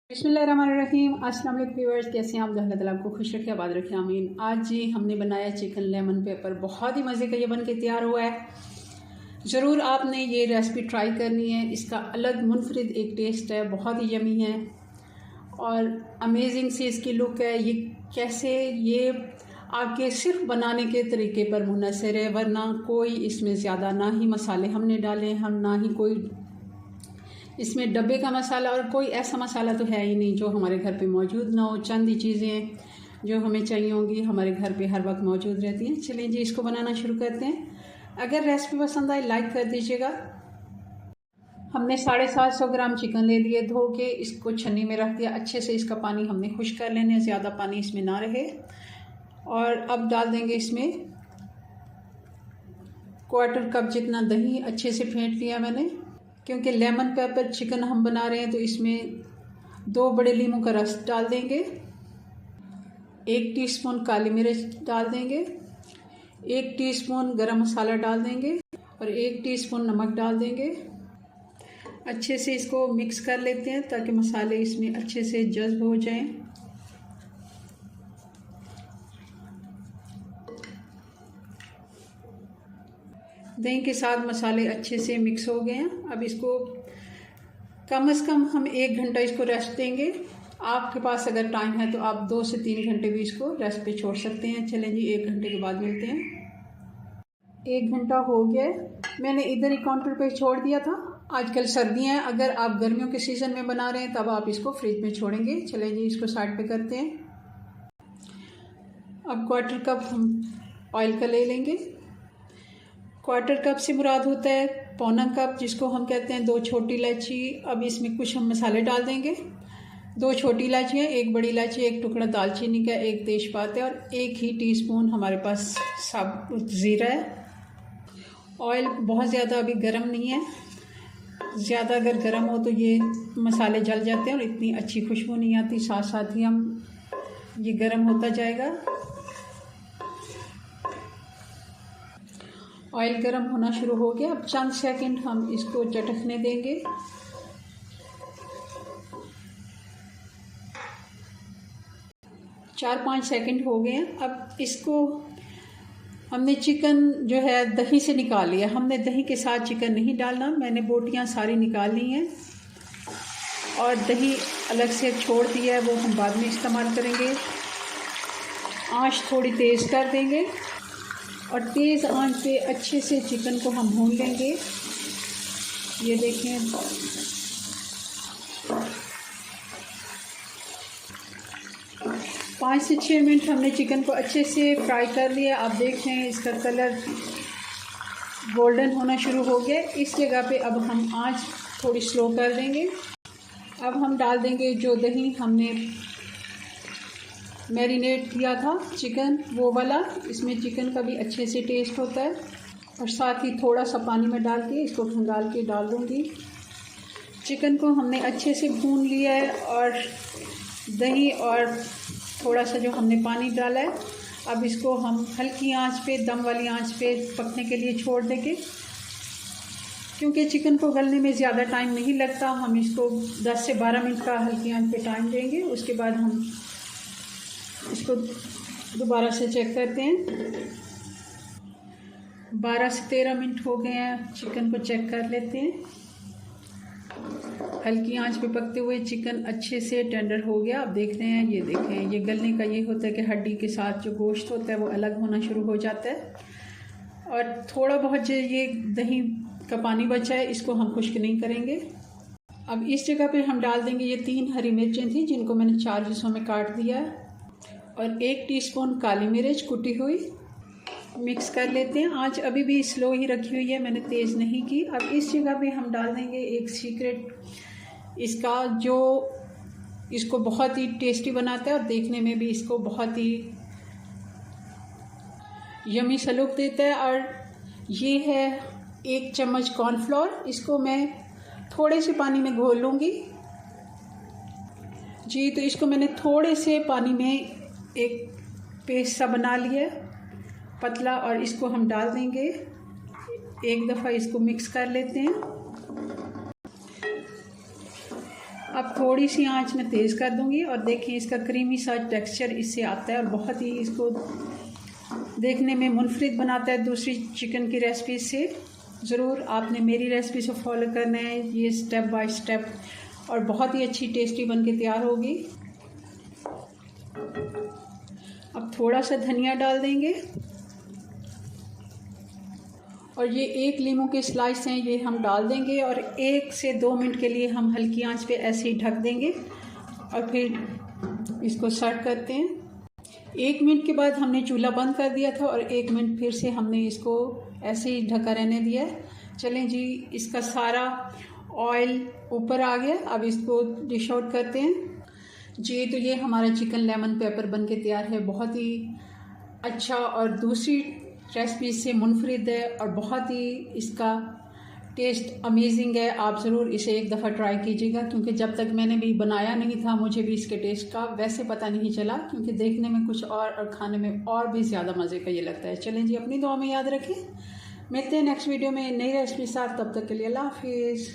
बिस्मिल्लाहिर्रहमानिर्रहीम। अस्सलाम वालेकुम व्यूअर्स, कैसे हैं आप? अल्लाह ताला आपको खुश रखे, आबाद रखे, आमीन। आज जी हमने बनाया चिकन लेमन पेपर। बहुत ही मज़े का ये बन के तैयार हुआ है। ज़रूर आपने ये रेसिपी ट्राई करनी है। इसका अलग मुनफरिद एक टेस्ट है, बहुत ही यमी है और अमेजिंग सी इसकी लुक है। ये कैसे ये आपके सिर्फ बनाने के तरीके पर मुनहसर है, वरना कोई इसमें ज़्यादा ना ही मसाले हमने डाले, हम ना ही कोई इसमें डब्बे का मसाला, और कोई ऐसा मसाला तो है ही नहीं जो हमारे घर पे मौजूद ना हो। चंद ही चीज़ें जो हमें चाहिए होंगी हमारे घर पे हर वक्त मौजूद रहती हैं। चलिए जी इसको बनाना शुरू करते हैं। अगर रेसिपी पसंद आए लाइक कर दीजिएगा। हमने 750 ग्राम चिकन ले लिए, धो के इसको छन्नी में रख दिया। अच्छे से इसका पानी हमने खुश्क कर लेना, ज़्यादा पानी इसमें ना रहे। और अब डाल देंगे इसमें 1/4 कप जितना दही। अच्छे से फेंट लिया मैंने, क्योंकि लेमन पेपर चिकन हम बना रहे हैं तो इसमें 2 बड़े नींबू का रस डाल देंगे। 1 टीस्पून काली मिर्च डाल देंगे, 1 टीस्पून गरम मसाला डाल देंगे और 1 टीस्पून नमक डाल देंगे। अच्छे से इसको मिक्स कर लेते हैं ताकि मसाले इसमें अच्छे से जज्ब हो जाएं। दही के साथ मसाले अच्छे से मिक्स हो गए हैं। अब इसको कम से कम हम 1 घंटा इसको रेस्ट देंगे। आपके पास अगर टाइम है तो आप 2 से 3 घंटे भी इसको रेस्ट पे छोड़ सकते हैं। चलें जी 1 घंटे के बाद मिलते हैं। 1 घंटा हो गया, मैंने इधर ही काउंटर पे छोड़ दिया था। आजकल सर्दियाँ हैं, अगर आप गर्मियों के सीज़न में बना रहे हैं तब आप इसको फ्रिज में छोड़ेंगे। चलें जी इसको साइड पे करते हैं। अब 1/4 कप हम ऑयल का ले लेंगे। 1/4 कप से मुराद होता है 1/4 कप, जिसको हम कहते हैं 2 छोटी इलायची। अब इसमें कुछ हम मसाले डाल देंगे। 2 छोटी इलायचियाँ, 1 बड़ी इलायची, 1 टुकड़ा दालचीनी का, 1 तेज़पात है और 1 ही टीस्पून हमारे पास साबुत ज़ीरा है। ऑयल बहुत ज़्यादा अभी गर्म नहीं है, ज़्यादा अगर गर्म हो तो ये मसाले जल जाते हैं और इतनी अच्छी खुशबू नहीं आती। साथ साथ ही हम ये गर्म होता जाएगा। ऑयल गर्म होना शुरू हो गया। अब चंद सेकंड हम इसको चटकने देंगे। चार 5 सेकंड हो गए हैं। अब इसको हमने चिकन जो है दही से निकाल लिया। हमने दही के साथ चिकन नहीं डालना, मैंने बोटियां सारी निकाल ली हैं और दही अलग से छोड़ दिया है, वो हम बाद में इस्तेमाल करेंगे। आंच थोड़ी तेज़ कर देंगे और तेज़ आंच पे अच्छे से चिकन को हम भून लेंगे। ये देखें, पाँच से 6 मिनट हमने चिकन को अच्छे से फ्राई कर लिया। आप देख रहे हैं इसका कलर गोल्डन होना शुरू हो गया। इस जगह पे अब हम आंच थोड़ी स्लो कर देंगे। अब हम डाल देंगे जो दही हमने मैरिनेट किया था चिकन, वो वाला। इसमें चिकन का भी अच्छे से टेस्ट होता है। और साथ ही थोड़ा सा पानी में डाल के इसको खंगाल के डाल दूँगी। चिकन को हमने अच्छे से भून लिया है और दही और थोड़ा सा जो हमने पानी डाला है, अब इसको हम हल्की आंच पे, दम वाली आंच पे पकने के लिए छोड़ देंगे। क्योंकि चिकन को गलने में ज़्यादा टाइम नहीं लगता, हम इसको 10 से 12 मिनट का हल्की आंच पे टाइम देंगे। उसके बाद हम इसको दोबारा से चेक करते हैं। 12 से 13 मिनट हो गए हैं। चिकन को चेक कर लेते हैं। हल्की आंच पे पकते हुए चिकन अच्छे से टेंडर हो गया। आप देख रहे हैं, ये देखें, ये गलने का ये होता है कि हड्डी के साथ जो गोश्त होता है वो अलग होना शुरू हो जाता है। और थोड़ा बहुत जो ये दही का पानी बचा है इसको हम खुश्क नहीं करेंगे। अब इस जगह पे हम डाल देंगे ये 3 हरी मिर्चें थी जिनको मैंने 4 हिस्सों में काट दिया है और 1 टीस्पून काली मिर्च कुटी हुई। मिक्स कर लेते हैं। आंच अभी भी स्लो ही रखी हुई है, मैंने तेज़ नहीं की। अब इस जगह पे हम डाल देंगे एक सीक्रेट इसका, जो इसको बहुत ही टेस्टी बनाता है और देखने में भी इसको बहुत ही यमी सा लुक देता है। और ये है 1 चम्मच कॉर्नफ्लोर। इसको मैं थोड़े से पानी में घोल लूँगी जी। तो इसको मैंने थोड़े से पानी में एक पेस्ट सा बना लिया है पतला, और इसको हम डाल देंगे। एक दफ़ा इसको मिक्स कर लेते हैं। अब थोड़ी सी आंच में तेज़ कर दूंगी और देखिए इसका क्रीमी सा टेक्सचर इससे आता है और बहुत ही इसको देखने में मुनफरिद बनाता है दूसरी चिकन की रेसिपी से। ज़रूर आपने मेरी रेसिपी से फॉलो करना है ये स्टेप बाय स्टेप, और बहुत ही अच्छी टेस्टी बन के तैयार होगी। अब थोड़ा सा धनिया डाल देंगे और ये 1 लीमू के स्लाइस हैं ये हम डाल देंगे और 1 से 2 मिनट के लिए हम हल्की आंच पे ऐसे ही ढक देंगे और फिर इसको सर्व करते हैं। 1 मिनट के बाद हमने चूल्हा बंद कर दिया था और 1 मिनट फिर से हमने इसको ऐसे ही ढका रहने दिया है। चलें जी, इसका सारा ऑयल ऊपर आ गया। अब इसको डिश आउट करते हैं जी। तो ये हमारा चिकन लेमन पेपर बन के तैयार है। बहुत ही अच्छा और दूसरी रेसिपी से मुनफरिद है और बहुत ही इसका टेस्ट अमेजिंग है। आप ज़रूर इसे एक दफ़ा ट्राई कीजिएगा, क्योंकि जब तक मैंने भी बनाया नहीं था मुझे भी इसके टेस्ट का वैसे पता नहीं चला, क्योंकि देखने में कुछ और खाने में और भी ज़्यादा मज़े का ये लगता है। चलें जी, अपनी दुआ में याद रखें। मिलते हैं नेक्स्ट वीडियो में नई रेसिपी साथ। तब तक के लिए अल्लाह हाफिज़।